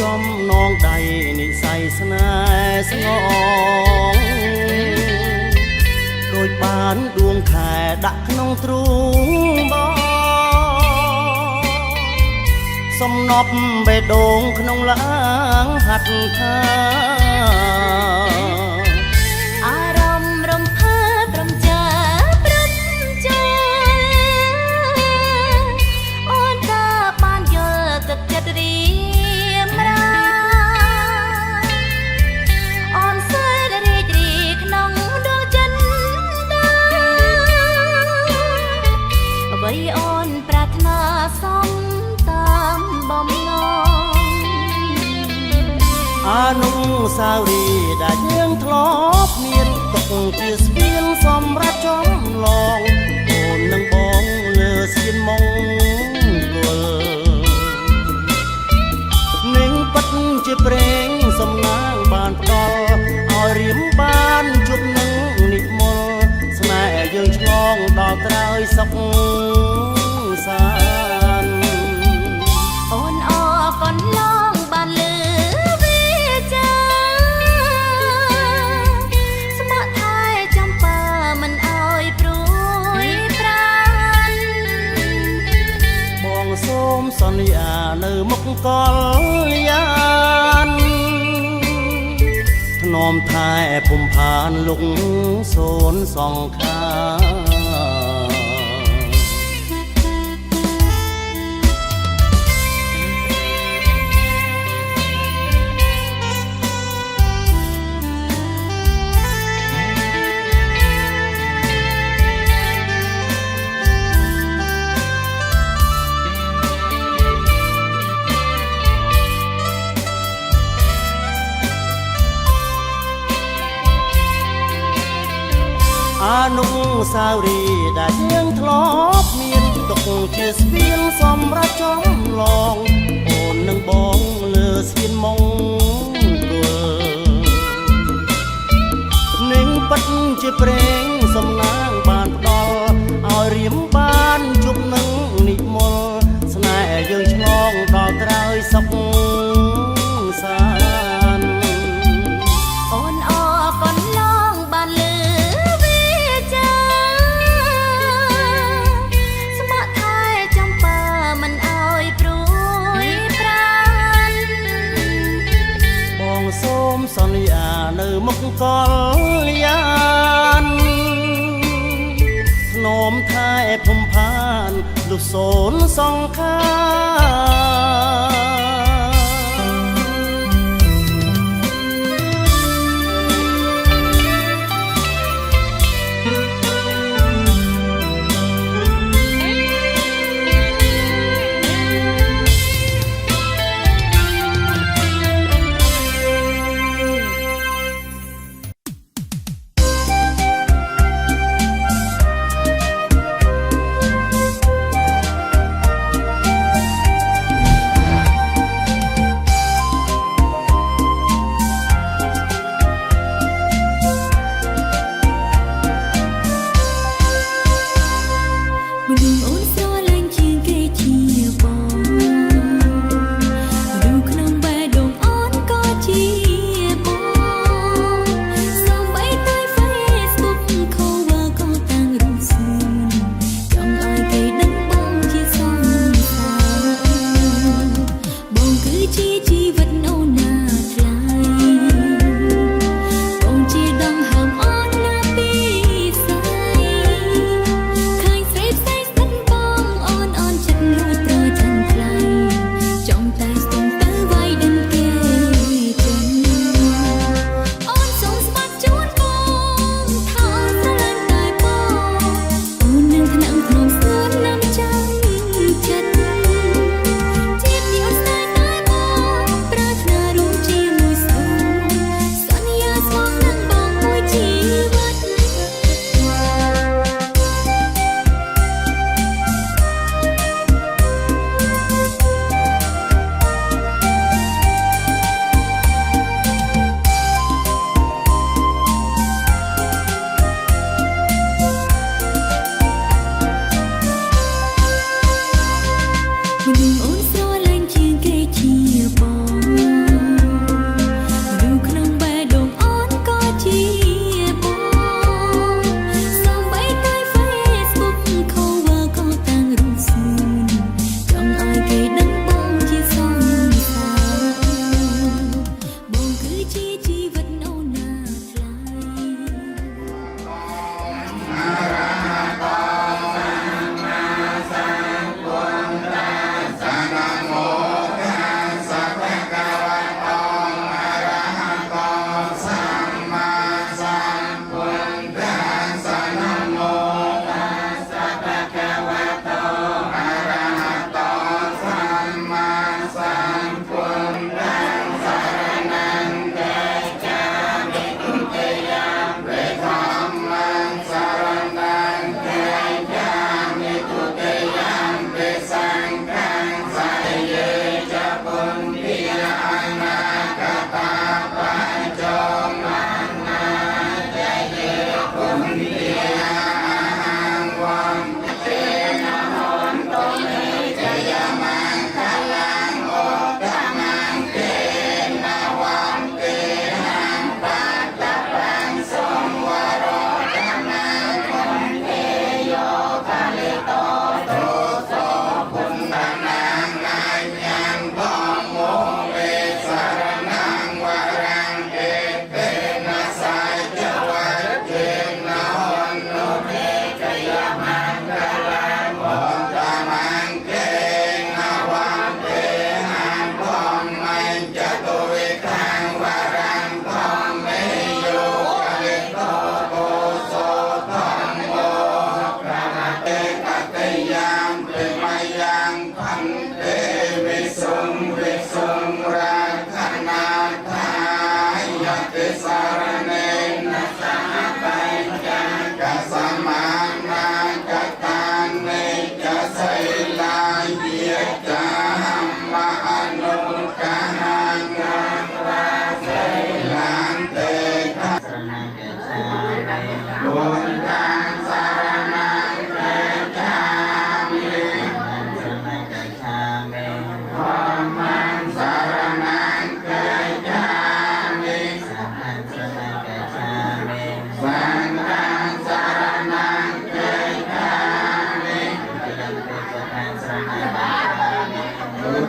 ចំនងដៃនិស័យស្នេហ៍ស្ងងដូចបានដួងខែដាក់ក្នុងទ្រូងបងសំណប់បេះដូងក្នុងឡាងហាត់ថាអារម្មណ៍រំភើបរំចាព្រឹកចូលអូនតាបានយល់ទឹកចិត្តរៀមរាអូនសើចរីករាយក្នុងដួងចិត្តតាអ្វីអូនប្រាថ្នាសំតាមបំណងអនុស្សាវរីយ៍ដែលយើងធ្លាប់មានទុកជាស្ពានសម្រាប់ចំឡងអូននឹងបងលើសៀនមង្គលនឹងពិតជាព្រេងសំណាងបានផ្ដល់ឲ្យរៀមបានជប់នឹងនិមលស្នេហ៍យើងឆ្លងដល់ត្រើយសុខសាន្តអូនអរកន្លងបានលឺវាចាស្ម័គ្រថែចំពើមិនអោយព្រួយប្រានបងសូមសន្យានៅមុខកលយានធ្នមថែភូមិផានលុកសូនសង្ខាអនុស្សាវរីយ៍ដែលយើងធ្លាប់មានទុកជាស្ពានសម្រាប់ចំឡងអូននឹងបងលើស្ពានមង្គលនឹងពិតជាព្រេងសំណាងបានផ្ដល់ឲ្យរៀមបានជប់នឹងនិមលស្នេហ៍យើងឆ្លងដល់ត្រើយសុខសាន្តអូនអរកន្លងបានលឺស្ម័គ្រថែចំពើមិនអោយព្រួយប្រានបងសូមសន្យានៅមុខកលយានធ្នមថែភូមិផានលុះសូនសង្ខា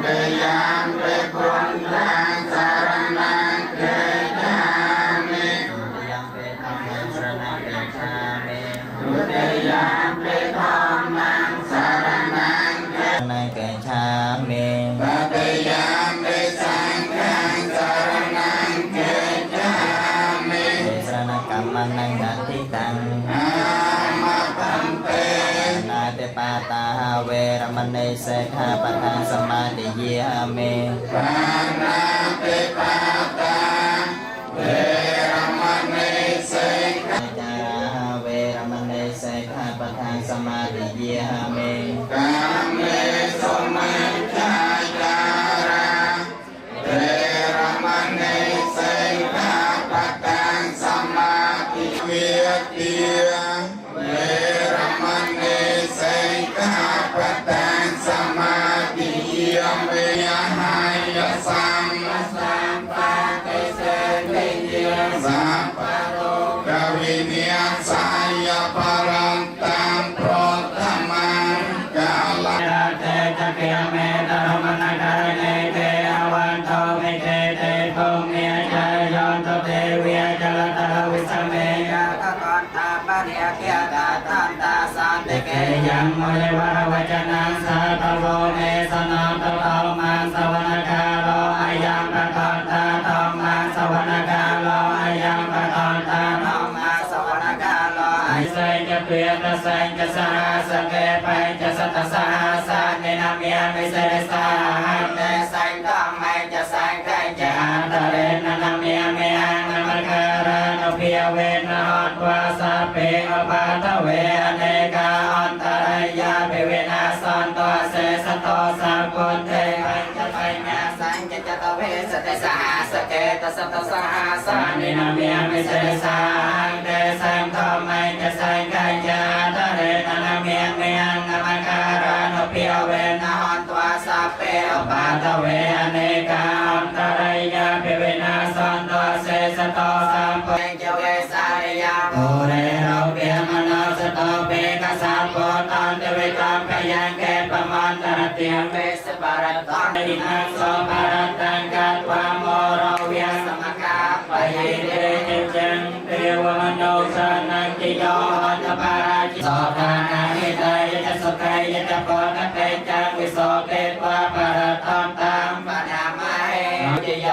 เตยามเปพุทธังสารนังเกจามิทุติยามเปธัมมังสารนังเกจามิทุติยามเปธัมมังสารนังเกจามิตติยามเปสังฆังสารนังเกจามิสรณกัมมังนังดัตติตังอามาปันเตนาเตปาตาเวรมณีเสขะปะทังสมาธิเยมิปานาเตปาตาเวรมณีเสขะจาราเวรมณีเสขะปะทังสมาธิเยมิกามเมสุมัจจาจาราเวรมณีเสขะปะทังสมาธิเวทีเวรมณีเสขะปะทังสมาธิเยมิยะหายะสัมสัมปะเตเสติเยสัพพะโลกวินิยสายปารันตังโปรตธรรมังกาลเตจะเกเมตรมนาคารเนเตอวันโตเมเตเตโตเมียจายอนโตเทเวียจลตะวิสเมยะตะกอนตาปะเนียเกียตาตันตาสันติเกยังโมยวะวจนังสัตโวเมสนังตโตมังสวนาคาโลอายังปะตอนตาธรรมังสวนาคาโลอายังปะตอนตาธรรมังสวนาคาโลอาเสจะเปลี่ยนตะเสงจะสหสเกไปจะสัตสหสาเนนามียมิเสสาหันเตเสงธรรมจะสังไกจะอันตเรนนามียมิอังนามการานเพียเวนหตวาสเปอปาทเวอเนกาอันตรายาเปเวนาสันตัวเสสโตสากุลเทปัญจไตญาสังจตเวสเตสหสเกตสัตสหสานินามียมิเสสาหังเตสังธรรมจะสังไกจะตเรนนามียมิอังนามการานเพียเวนหตวาสเปอปาทเวอเนกาอันตรายาเปเวนาสันตัวเสสโตสากุลเจเวสาริยาโอเรโรเปียมโนสโตเปกสัพโพตันเตเวตังพยังเกปมันตระเตียมเวสปารตังอินังโสปารตังกัตวามโมโรเวียสมกาปะยิเดจิจังเทวมโนสานังจิโยหัตปาราจิโสทานาหิตายจะสุขัยจะโพกเตจังวิโสเกตวาปารตังตังปนามาเหจิโย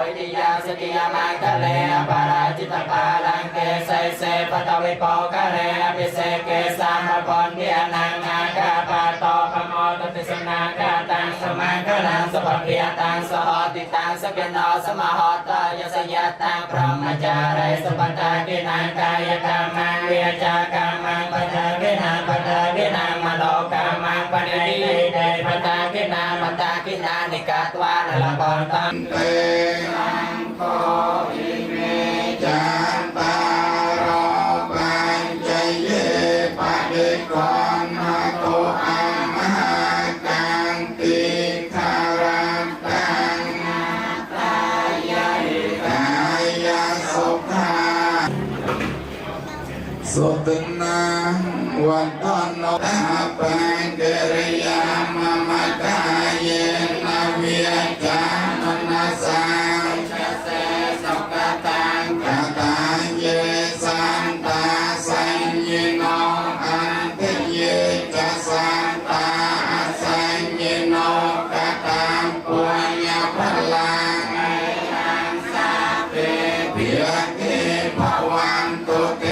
วิทยาสติยามังคะเลปาราจิตปาลังเกเสเสปตวิโปคะเลอภิเสเกสัมปนเดียนังอาคาปาโตปโมตติสนาคาตังสมังคลังสปเพียตังสหติตังสเกโนสมหตยสยตังพรหมจาริสปตากินังกายกรรมังเวียจากรรมังปทากินังปทากินังมโนกรรมังปณิเตปทากินังปทากินังนิกาตวานละปอนตังเตนังโคอิเมจันตารปัญจเยปะเดกรหะโตอามหากังติคารันตังตายายาสุขา สุตนาวันตอนนตาปังเกริยามมะกายเยนาเวียจามนาสังชะเสสกตังกตังเยสันตาสัญญิโนอันเทเยจะสันตาสัญญิโนกตังปุญญพลังเพียงเทภวันตุเต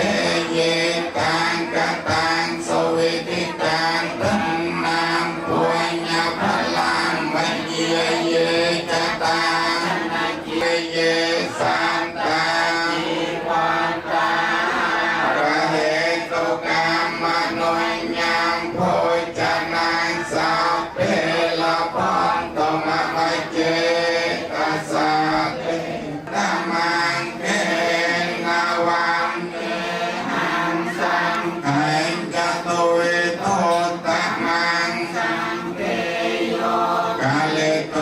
เยตังกตังสวิติตังตังนามปุญญพลังมัจเยเยจตังเยเยสันตังจีวันตาระเหตุกรรมโนญังโพจนังสัพเพละพันตมะมะเจตัสสะเตนะมังเกนาวันเตหังสังหังจะตุวิโตตะมังสังเกโยกาเลโต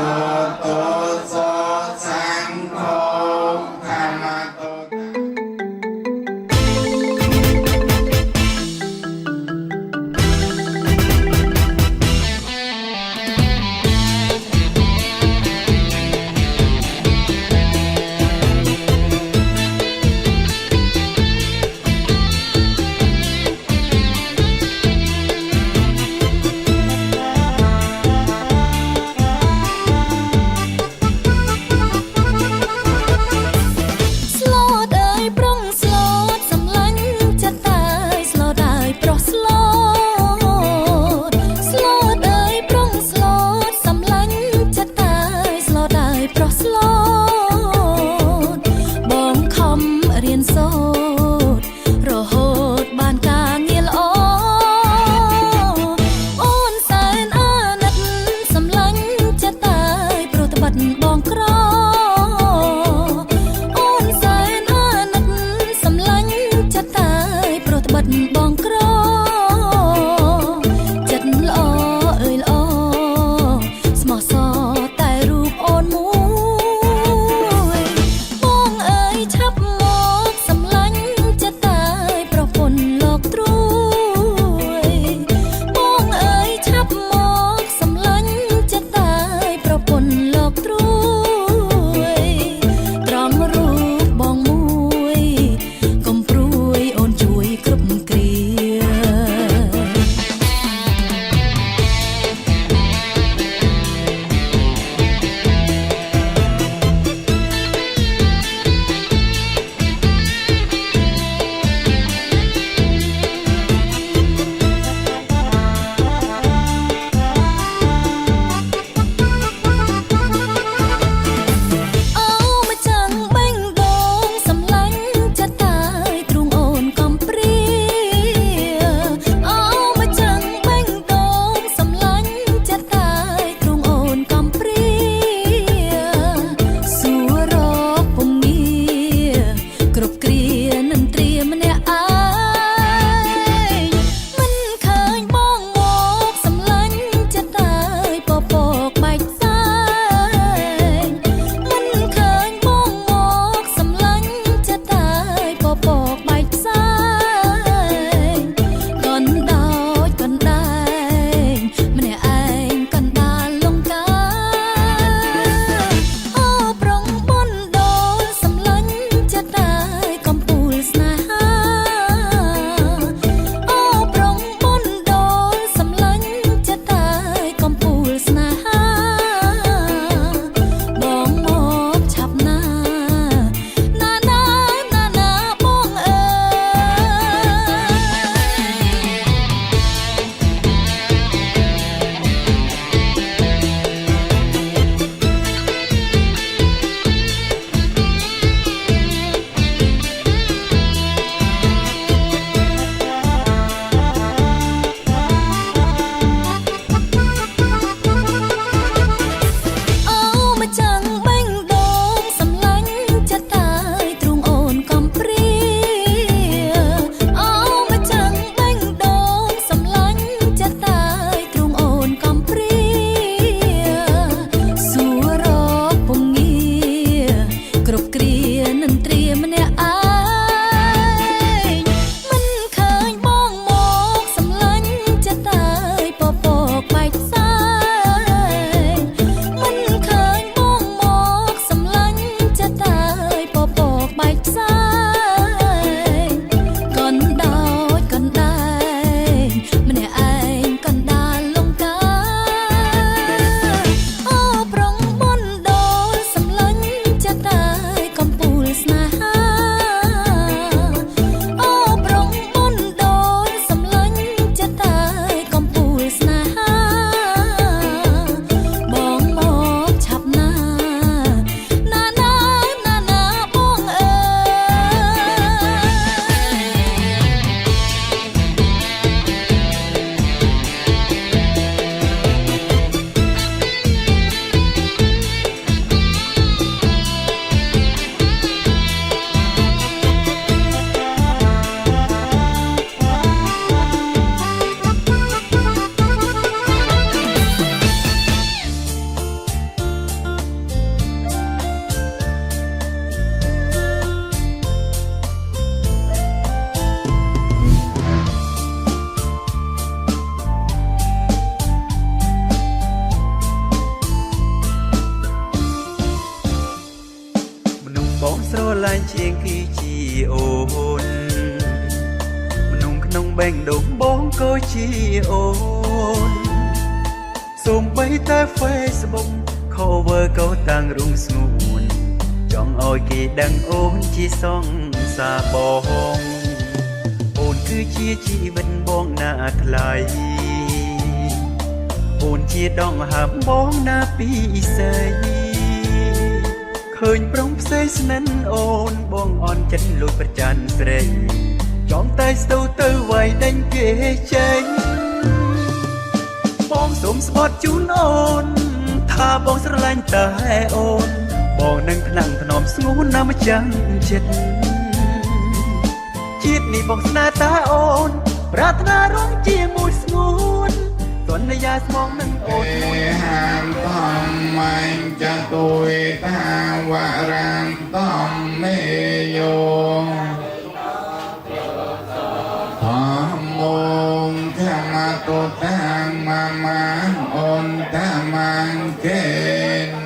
ឡាញ់ជាងគឺជាអូនមនុស្សក្នុងបែងដងបងក៏ជាអូនសូមបីតែ Facebook cover ក៏តាំងរុងស្ងួនចង់ឲ្យគេដឹងអូនជាសង្សារបងអូនគឺជាជីវិតបងណាថ្លៃអូនជាដងហើមបងណាពីស្អីឃើញប្រុងផ្សេងស្និនអូនបងអន់ចិត្តលួចប្រច័នស្រីចង់តែស្ទូទៅវាយដេញគេចេញបងសូមស្បត់ជូនអូនថាបងស្រឡាញ់តែអូនបងនឹងថ្នាំងថ្នមស្ងួនណាម្ចាំងចិត្តជាតិនេះបងស្នេហ៍តែអូនប្រាថ្នារងជាមួយស្ងួនសន្យាស្មងនឹងអូនមួយហាមតំមិនจะตุยตาวรังតំមេយោធម្មងធម្មតុតាំងមាអូនតាមាំងកេ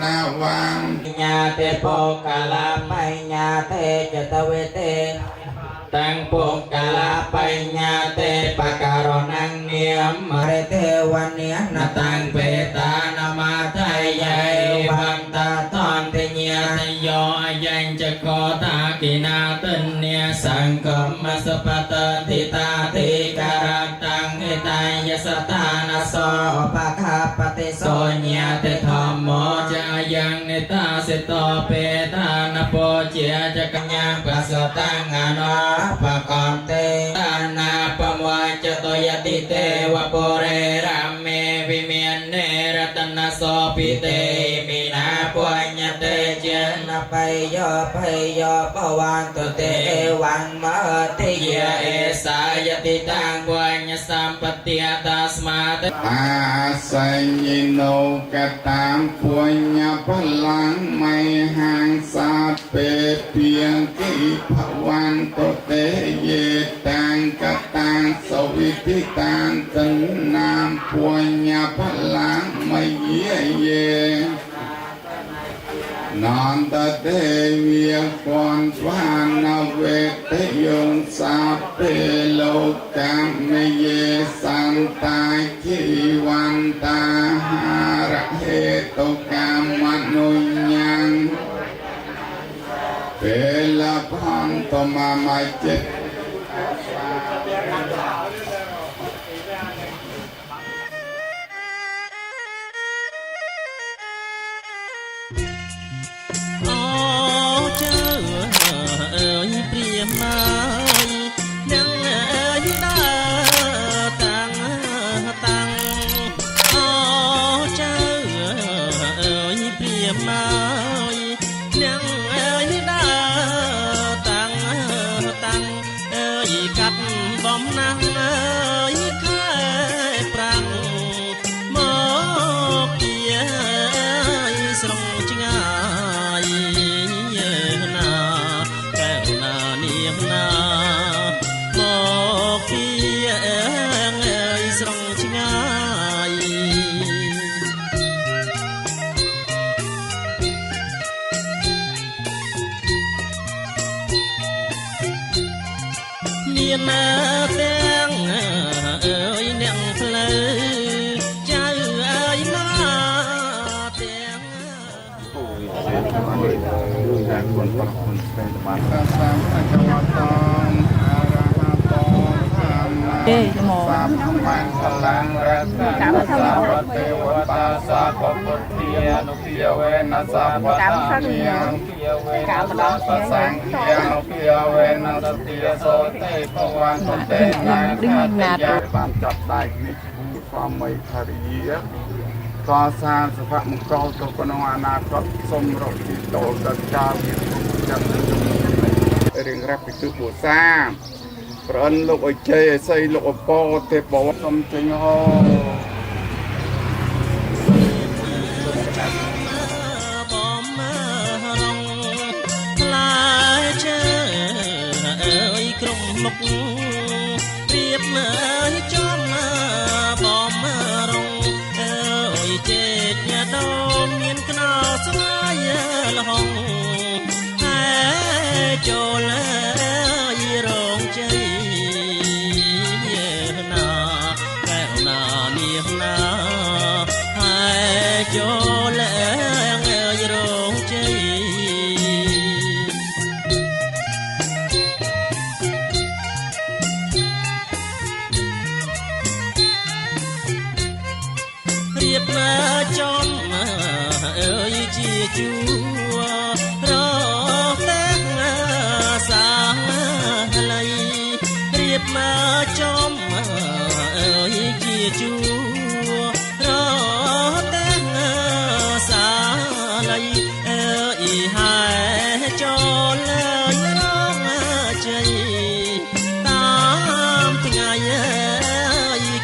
ណាវាំញ្ញាទេពោកាលាបញ្ញាទេចតវេទេតាំងពោកាលាបញ្ញាទេបការណងនាមរេទេវនិយនតាំងបេតានមាថៃយៃបំតាតន្តញ្ញាតយោអញ្ញចកោតាគិណាទញ្ញាសង្កមសបតតិតាតិការតាំងឯតាយសតានសោបខាបតិសោញ្ញាទេធម្មោចាយ៉ាងនេតាសិតោបេតានពោជាចកញ្ញាបសតាំងអនោបកំទេតានាបមវចតយតិទេវពុរេរាមេវិមាននេរតនសោពិទេមីណាពុញ្ញទេចេនបៃយោបវានតុទេវੰមតិយអេសាយតិតាំងពុញ្ញសម្បទាតាស្មាតអាសញ្ញโนកតាំពុញ្ញបលាំងមៃហាងសាពេពីគិភវន្តតុទេយេតាំងកតាំងសវិតិតាំងតនាមពុញ្ញបលាំងមយយេនន្តទេវីគនស្វានវេទយងសាពេលោកកម្មយេសន្តាជីវន្តាហារហេតុកម្មនុញ្ញੰពេលផន្តមមចិត្តព្រាមហើយនឹងយដាតាំងអូចៅព្រាមហើយនឹងយដាតាំងកាត់បំណាំងខែប្រាំងមកជាស្រងឆ្ងាយមកពីស្រងឆ្ងាយមានទាំងអ្នកផ្លូវចៅមកទាំងតែគុណប្រគុណស្វែងបានសាមអចវតងអរហតោធម្មទេមកសាមបានកលាំងរតនសាវទេវតាសាពពុទ្ធានុភាវេនសាវតាញាភាវេនសាសសង្ឃានុភាវេនសតិសោទេភវន្តទេណាយាបានចាប់ដៃនេះស្វាមីភរិយាកសាងសុភមង្គលទៅក្នុងអនាគតសូមរកទីតលដល់ចាវិចាំរៀងរាប់ពីគឺបុសាប្រអិនលោកអជ័យអស័យលោកអពទេពវសូមចេញហោបំរងខ្លាជើក្រុមមុខរៀបចំបំរងចេតញាដោមមានខ្នោស្វាយលហងហើយ ជាជួរតែសាល័យរៀបមកចំអើយជាជួរតែសាល័យអើយហើយចូលលើរងជ័យតាមថ្ងៃ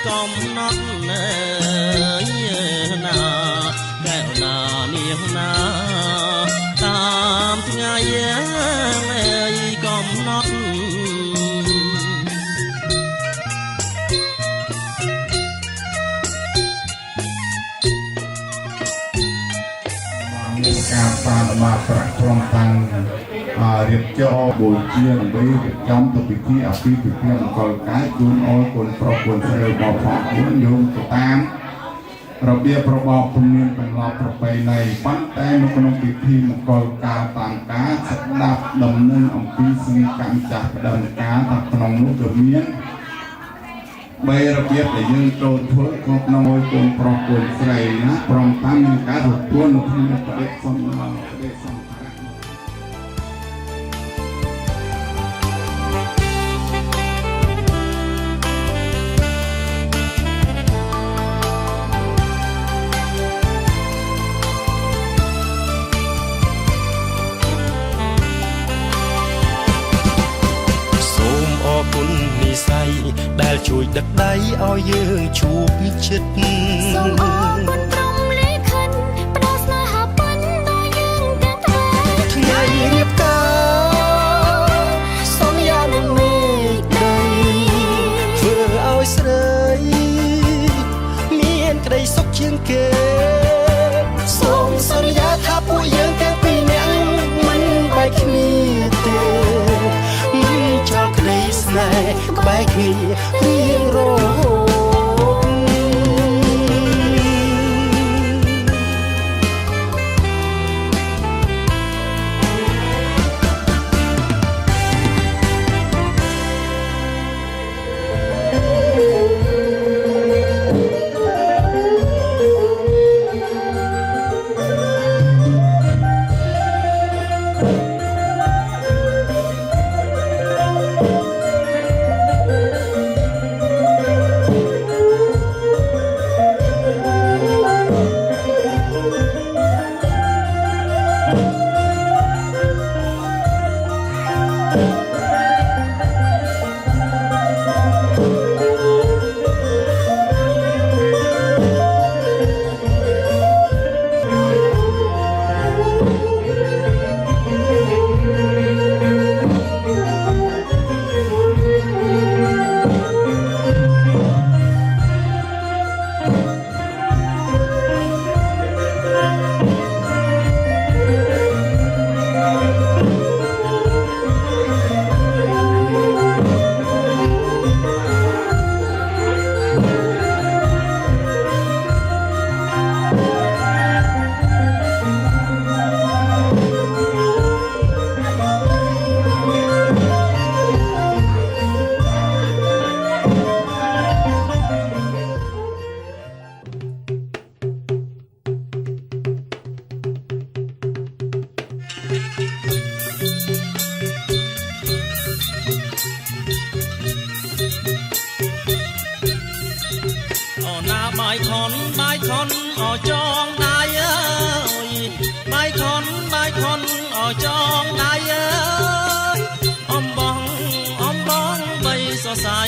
កំណត់ណាកែវណានាងណាតាមថ្ងៃកំណត់មានការសាកល្បងប្រាក់ក្រុមតាំងរៀបចំបូជាដើម្បីរៀបចំទៅពិធីអាពាហ៍ពិពាហ៍មង្គលការជូនអរគុណប្រុសគុណស្រីរបស់ផងខ្លួនយោងទៅតាមរបៀបរបបជំនាញបន្លប់ប្រពៃណីប៉ុន្តែនៅក្នុងពិធីមង្គលការតាមការស្ដាប់ដំណឹងអំពីសង្កម្មចាស់ផ្ដើមការថាក្នុងនោះក៏មាន3របៀបដែលយើងត្រូវធ្វើក្នុងឲ្យកូនប្រុសកូនស្រីណាព្រមទាំងមានការទទួលនៅក្នុងបដិសន្ធិដែលជួយដឹកដៃឲ្យយើងជួបជិតសូមអរគុណព្រមលេខិនផ្ដល់ស្នេហាពិនដល់យើងទាំងថ្ងៃរៀបការសន្យានឹងមេដីធ្វើឲ្យស្រីមានក្តីសុខជាងគេសូមសន្យាថាពួកយើងទាំងពីរនាក់មិនបែកគ្នាទេមិនចោលក្តីស្នេហ៍ក្បែរគ្នារៀងរហូតបាយខនអចងដៃអើយបាយខនអចងដៃអើយអំបងបីសរសៃ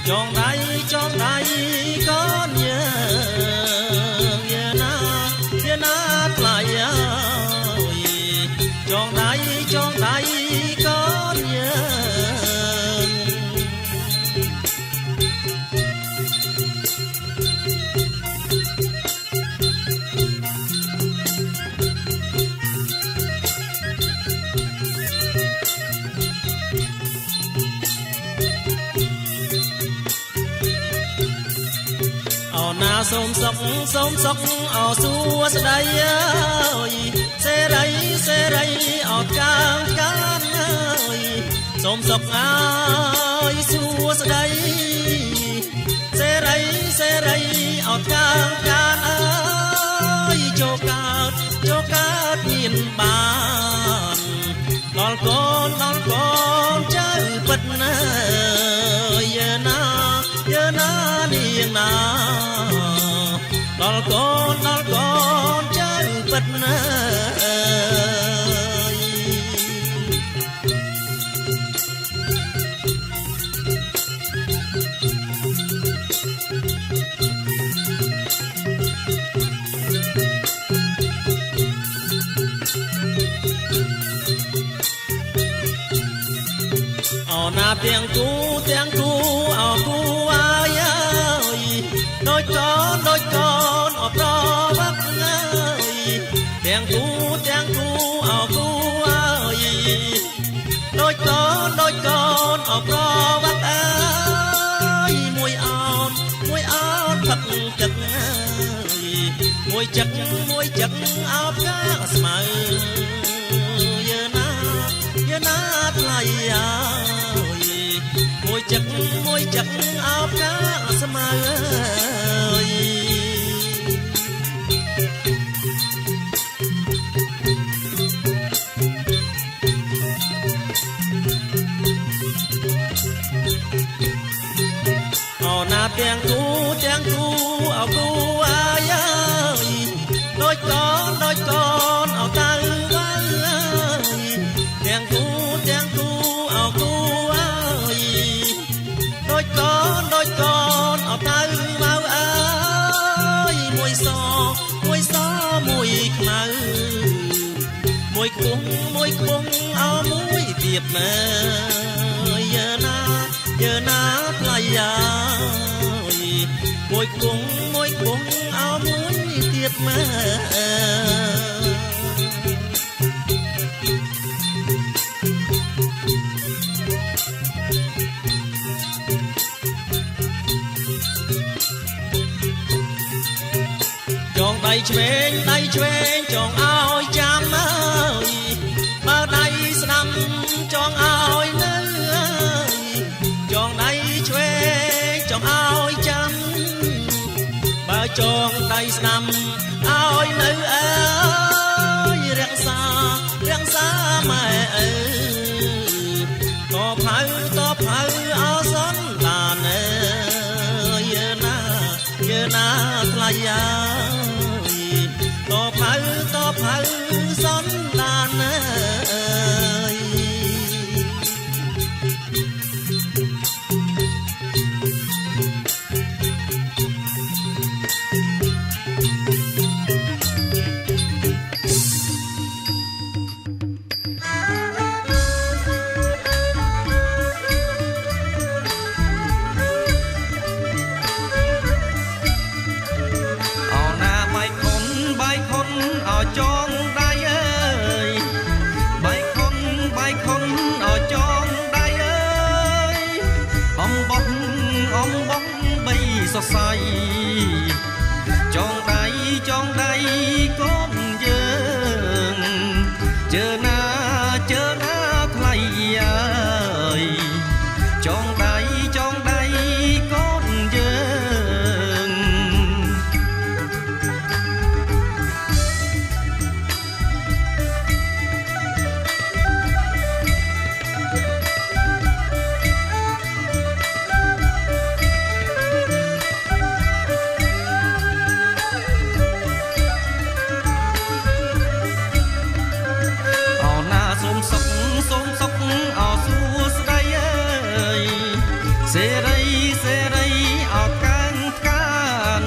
ចងដៃកូនយើងយាណាថ្លៃអើយចងដៃកូនយើងសូមសុខអសួស្ដីអើយសេរីអត់កានអើយសូមសុខអើយសួស្ដីសេរីអត់កានអើយចូលកា ចូលកើតមានបានដល់កូនចៅពិតណាយើណានាងណាដល់កូនចៅពិតណាណាទាំងគូអោគូអាយអើយដូចកូនអប្រវឹកអើយទាំងគូអោគូអើយដូចកូនអប្រវឹកអើយមួយអោនផឹកទឹកអើយមួយចឹកអោបកាស្មៅយើណាថ្លៃអើយមួយចឹកអោបកាស្មៅអើយអូណាទាំងគូអោគូអាយអើយដូចកូនអោតៅវ៉ាអើយទាំងគូអោគូអើយដូចកូនអោតៅវ៉ាអើយមួយសមួយខ្មៅមួយខ្ពស់អោមួយទៀតមើយើណាថ្លៃអើយមួយខ្ពស់អោមួយទៀតមើចងដៃឆ្វេងចងឲ្យចាំអើយបើដៃស្ដាំចងឲ្យនៅអើយចងដៃឆ្វេងចងឲ្យចាំបើចងដៃស្ដាំឲ្យនៅអើយរក្សាម៉ែអើយតផៅអោសនដានអើយយើណាថ្លៃអើយតផៅសនដានអើយចងដៃអើយបាយខុនអោចងដៃអើយអំបោះបីសរសៃចងដៃកូនយើងជើណាថ្លៃអើយចងដៃកូនយើងសូមសុខអោសួស្ដីអើយសេរីអោកានកាន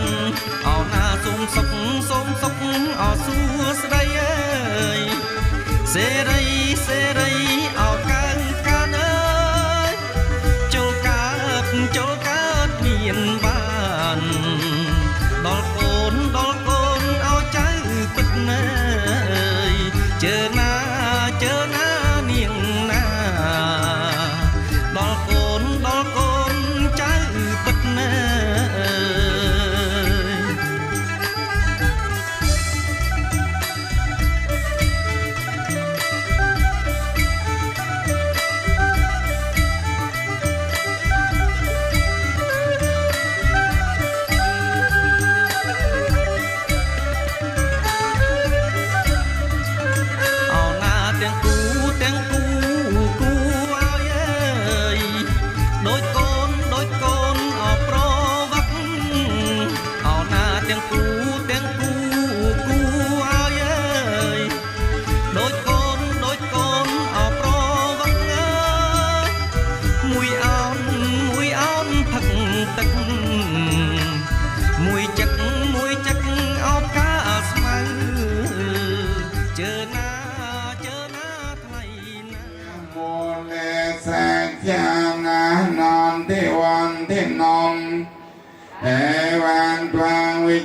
អោណាសូមសុខអោសួស្ដីអើយសេរីអោកានកានអើយចូលកើតមានបានដល់កូនអោចៅពិតណាយជើណានាងណាដល់កូនចៅពិតណា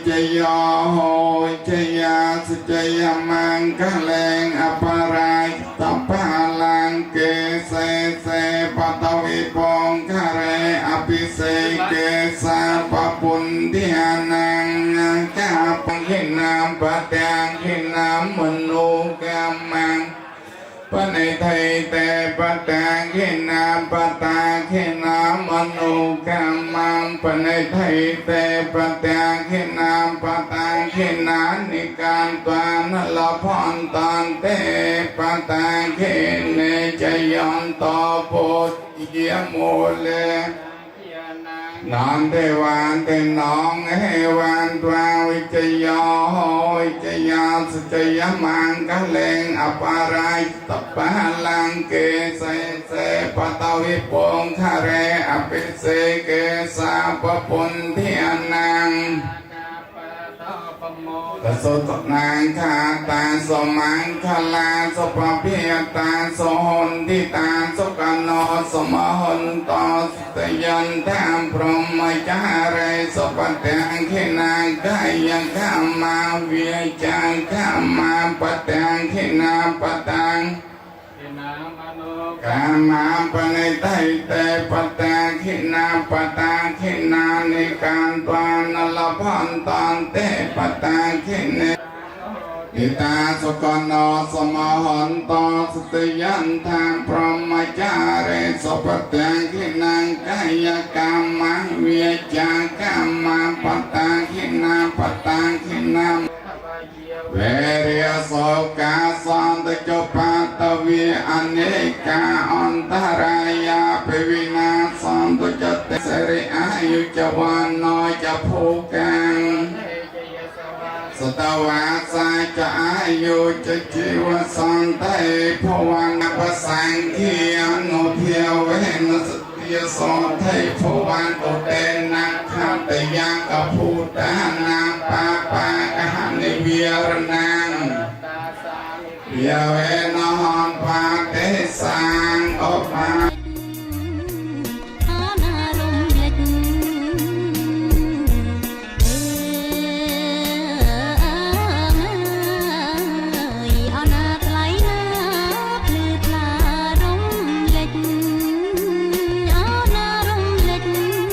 จยโหจยาสจยมังคะเลงอปารายตัปปาลังเกเสเสปตวิปงคะเรอภิเสเกสาปปุณทิหานังกาปังขินามปะตังขินามมโนกัมมังปะในไทยแต่ปะตังขินามปะตาขินามมโนกัมมังปะในไทยแต่ปะตังขินามปะตาขินานิการตานละพรตันเตปะตังขิเนจยันตโพธิยโมเลนอนเทวันเทนองเฮวันตราวิจยาโหวิจยาสจยมังคะเลงอปารายตัปปะลังเกเสเสปตวิปงคะเรอภิเสเกสาปปุณทิอนังตโสตนางคาตาสมังคลาสปะเพียตาสหนทิตาสกนอสมหนตอสตยันทามพรหมจาเรสปะตังขินากายขามาเวียจังขามาปะตังขินาปะตังกามาปะในไตเตปะตังขินาปะตังขินานิการตานละพันตันเตปะตังขิเนอิตาสกนอสมหันตสติยันทางพรหมจาเรสปะตังขินังกายกรรมังเวียจากรรมังปะตังขินาปะตังขินาเวริยโสกาสันตจปัตตวีอเนกาอันตรายาเปวินาสันตุจเตสริอายุจวันนอยจะภูกังสตวาสาจะอายุจะจีวสันเตภวันปสังขีอนุเพียวเวนสติยสอนเทภวันตุเตนะขัตยังอภูตานาปาปากหันิเวียรนังเพียวเวนหอนปาเตสังอปา អាណារំលេចអាណាថ្លៃណាភ្លឺថ្លារំលេចអាណារំលេច เ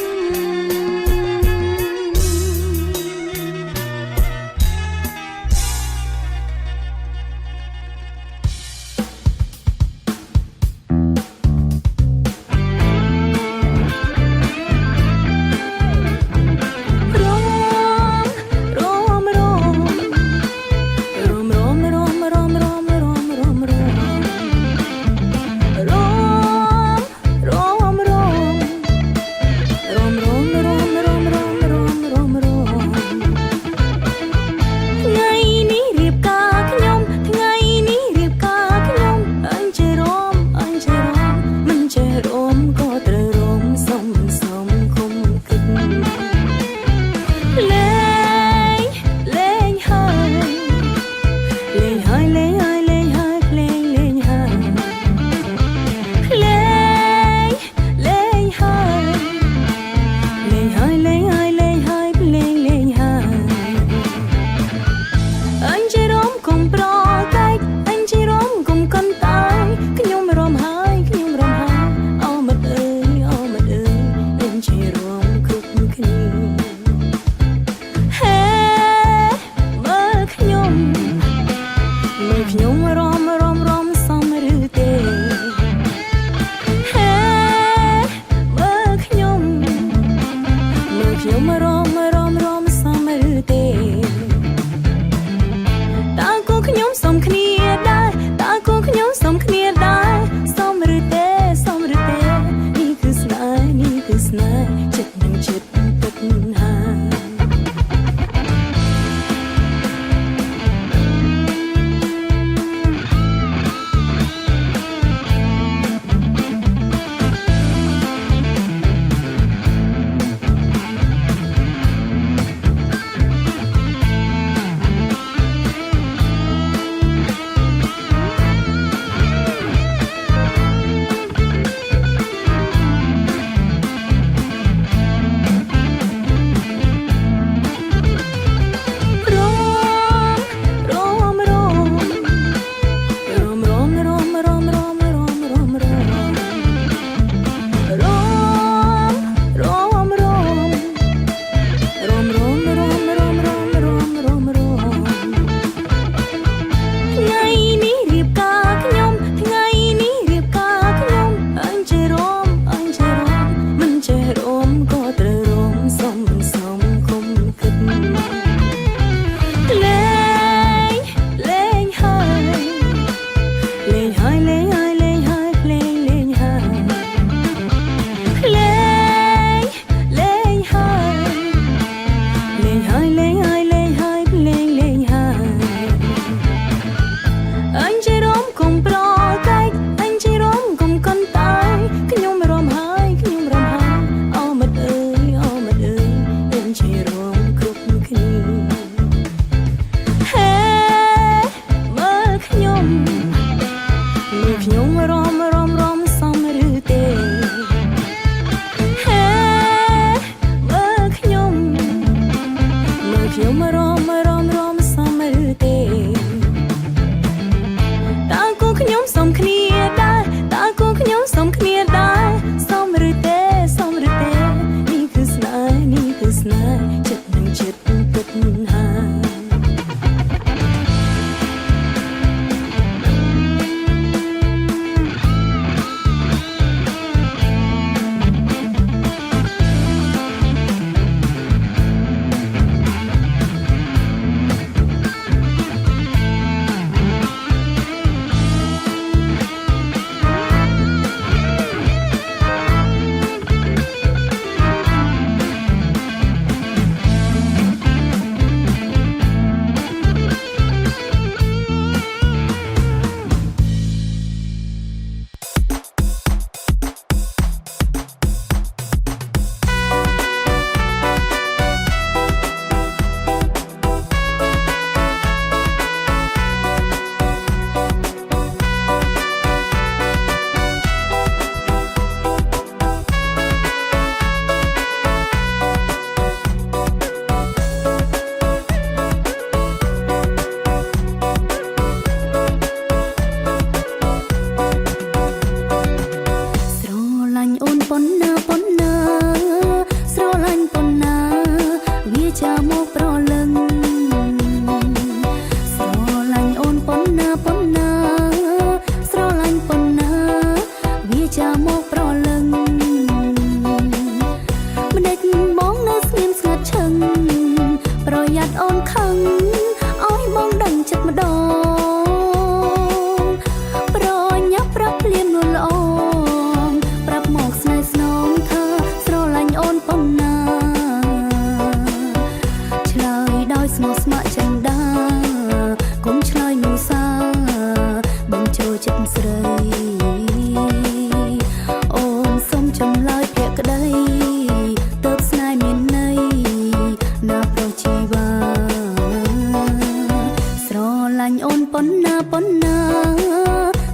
ប៉ុណ្ណាប៉ុណ្ណា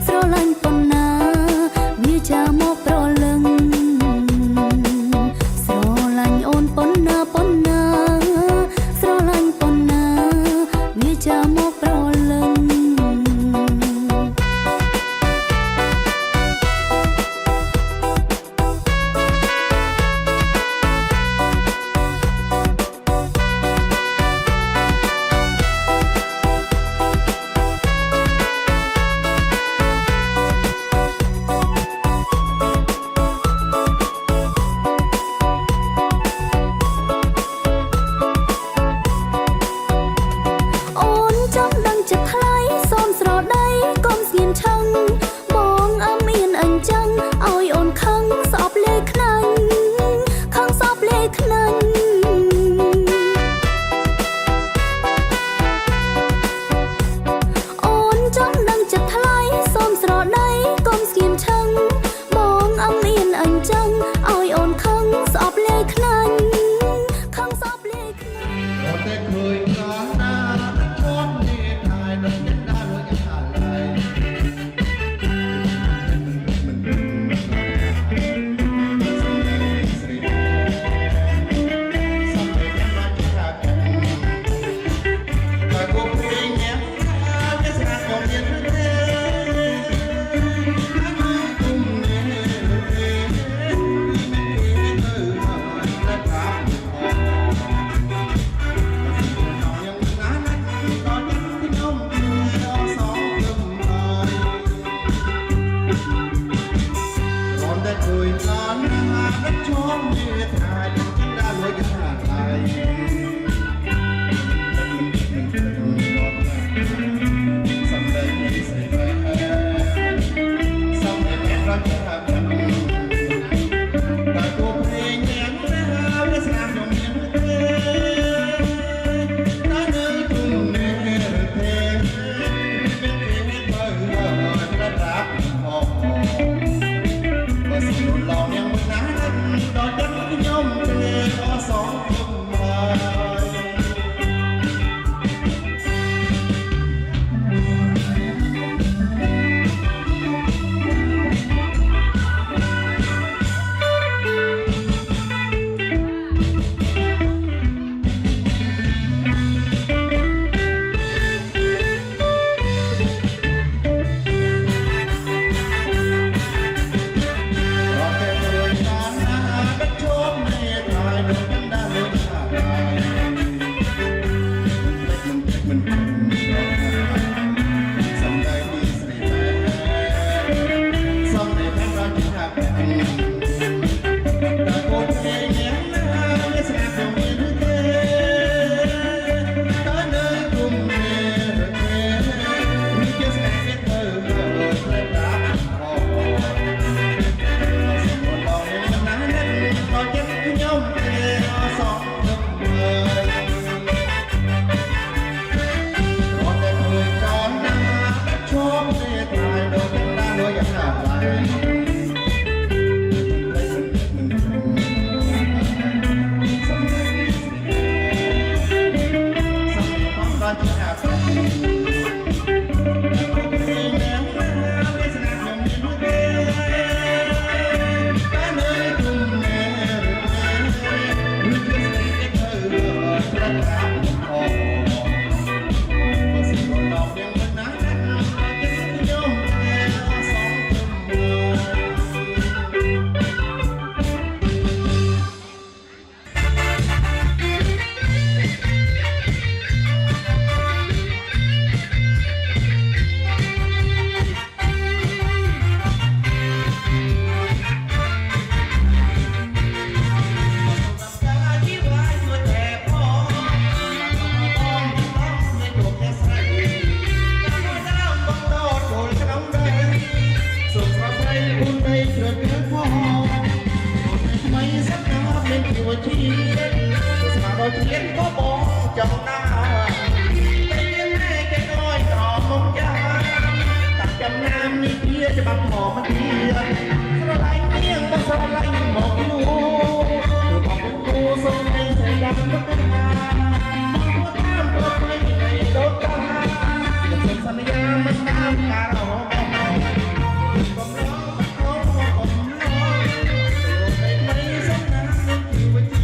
ស្រឡាញ់ប៉ុណ្ណាវាចាមកប្រលឹងស្រឡាញ់អូនប៉ុណ្ណាប៉ុណ្ណាស្រឡាញ់ប៉ុណ្ណាវាចាមកប្រលឹងสัญญา មិនតាមការរកកំឡងไม่สนามเป็นอยู่วันที่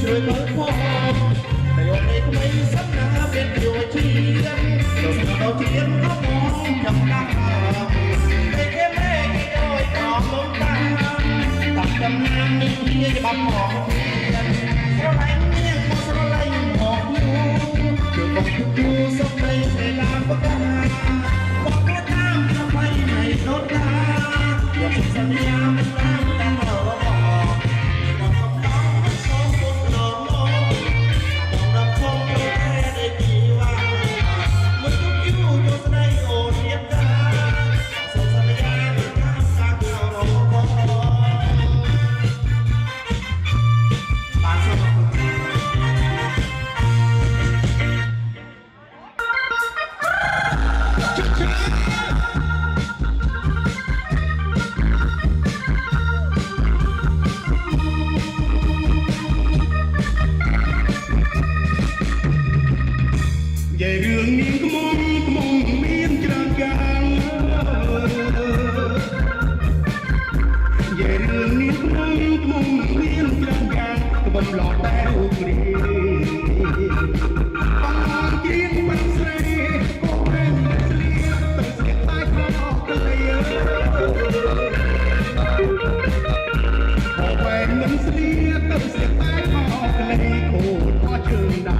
ช่วยเปิดพ่อในวันนี้ก็ไม่สักนาเป็นอยู่เชียงเราสาวเทียนก็มองจำได้ในเกมแรกที่โดยตองลงตาตัดจำนำมีเพียงบังหอกเทียนสลายเมี่ยงมอสลายหอกอยู่เดี๋ยวบอกดูสักในเวลาประกาศบอกว่าตามทำไมไม่ลดลาอย่าสัญญามันตามแต่เราใหญ่เรื่องนี้ก็มองเมียนจางกลางใหญ่เรื่องนี้ก็มองเมียนจางกลางก็บนหลอดแต่ลูกเรีบางทีมันเสียก็เป็นเสียแต่เสียใต้คอกันเลยพอแหวนมันเสียแต่เสียใต้คอกันเลยโคตรพอเชิงได้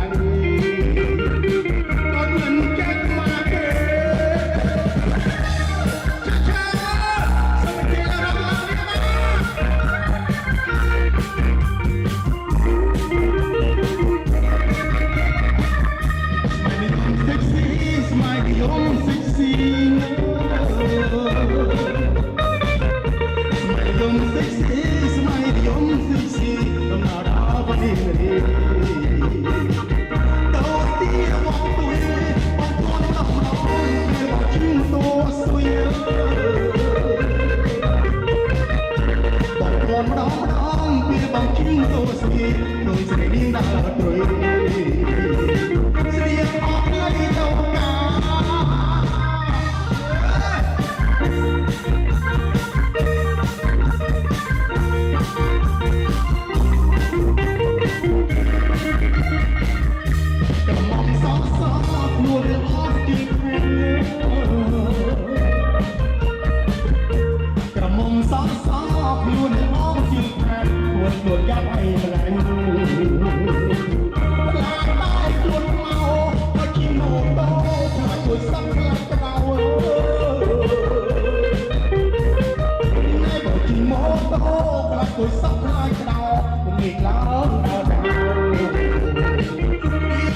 tôi sắp hai đau một nghìn lão đau đau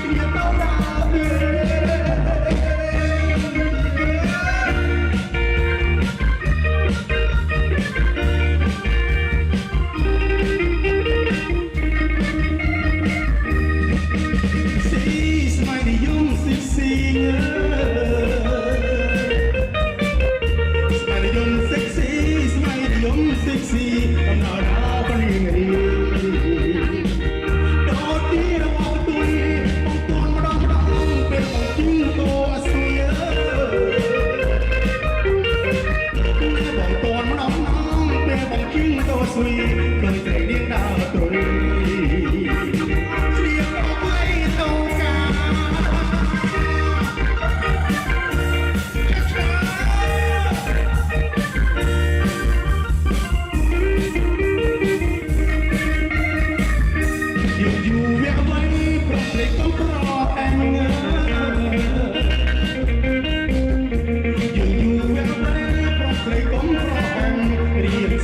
đi đâu ra xí smile đi dung xí xí smile đi dung sexy smile đi dung sexy hôm nào đã có đi người đi đó đi đâu ao tôi bông con mà đông bên bóng chính cô xuôi bóng con mà đông bên bóng chính cô xuôi cười thể điên đảo tôi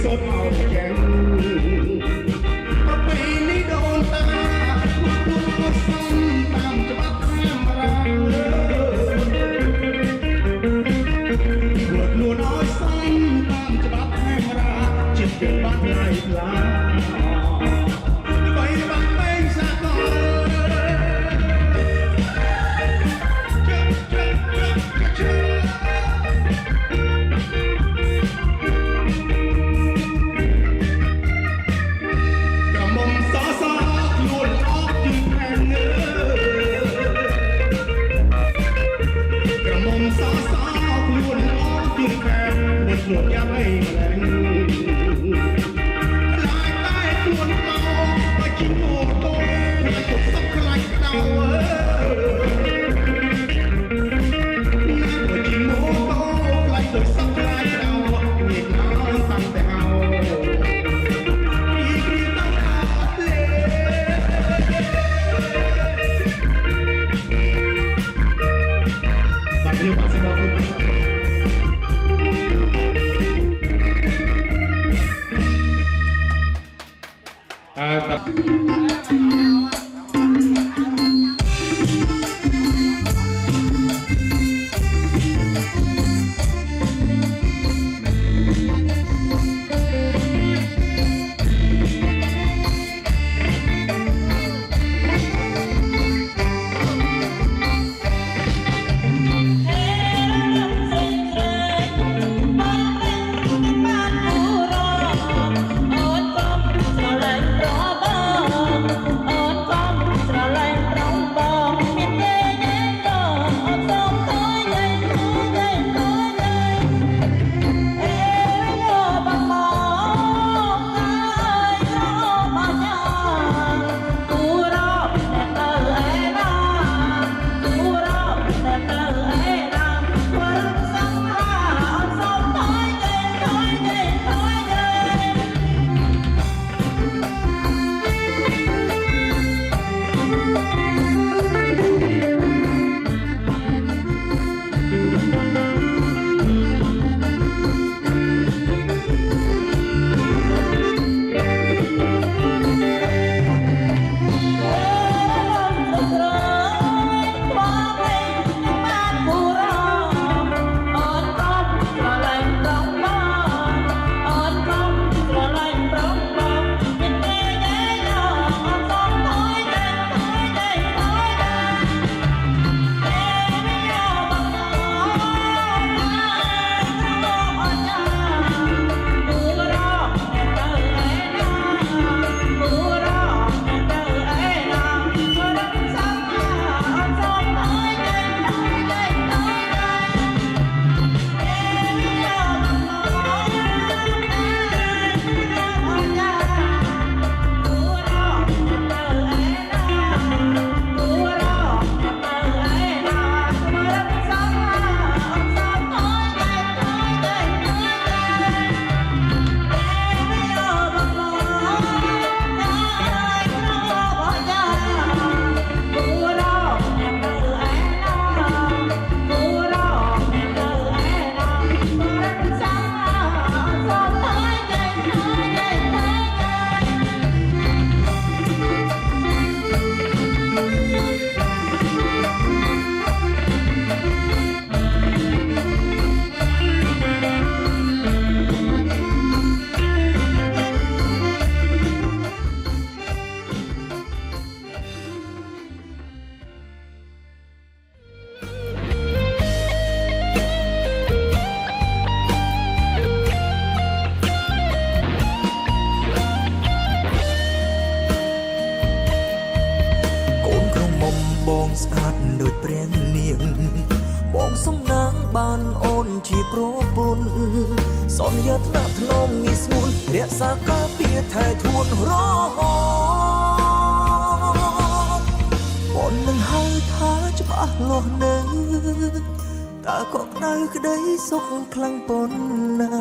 sốt màu chén ប្រពៃនេះដូនតាខ្លួនសំតាមច្បាប់កាមេរ៉ាខ្លួនឲ្យសំតាមច្បាប់កាមេរ៉ាចិត្តយើងបានរៃថ្លាបីបាក់បែងសាកលខ្លួនយ៉ាប់អីម្លេះឡាយតែខ្លួនមកបើជីងោតូខ្ញុំទុកសក់ខ្លាញ់ដៅណាបើជីងោតូខ្លាញ់ទុកសក់ខ្លាញ់ដៅនេះមកតាំងតែហៅពីគ្រាតាំងអត់លេបាត់យើងបាត់ស្ដាប់ស្អាតដូចព្រះនាងបងសំណាងបានអូនជាប្រពន្ធសន្យាថ្នាក់ថ្នមងាយស្រួលរក្សាការពារថែខ្លួនរហូតបងនឹងហៅថាច្បាស់លាស់នៅតើក៏ក្តៅក្តីសុខខ្លាំងប៉ុណ្ណា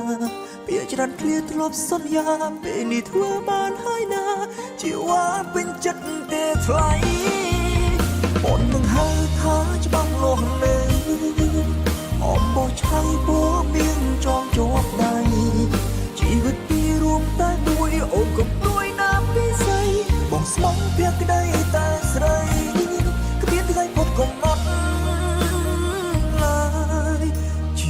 ពាក្យច្រើនឃ្លាធ្លាប់សន្យាពេលនេះធ្វើបានហើយណាជីវ៉ាពេញចិត្តទេថ្លៃបងនឹងហៅថាច្បាស់លាស់នៅអមបោះឆៃពោមៀងចងជាប់ដៃជីវិតពីរួមតែមួយ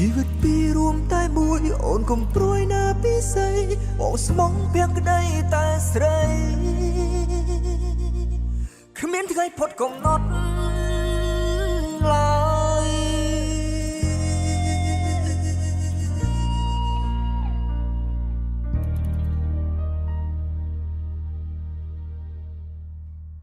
ជីវិតពីររួមតែមួយអូនកុំព្រួយណាពីស្អីបងស្មងពាំងក្តីតែស្រីគ្មានថ្ងៃផុតកំណត់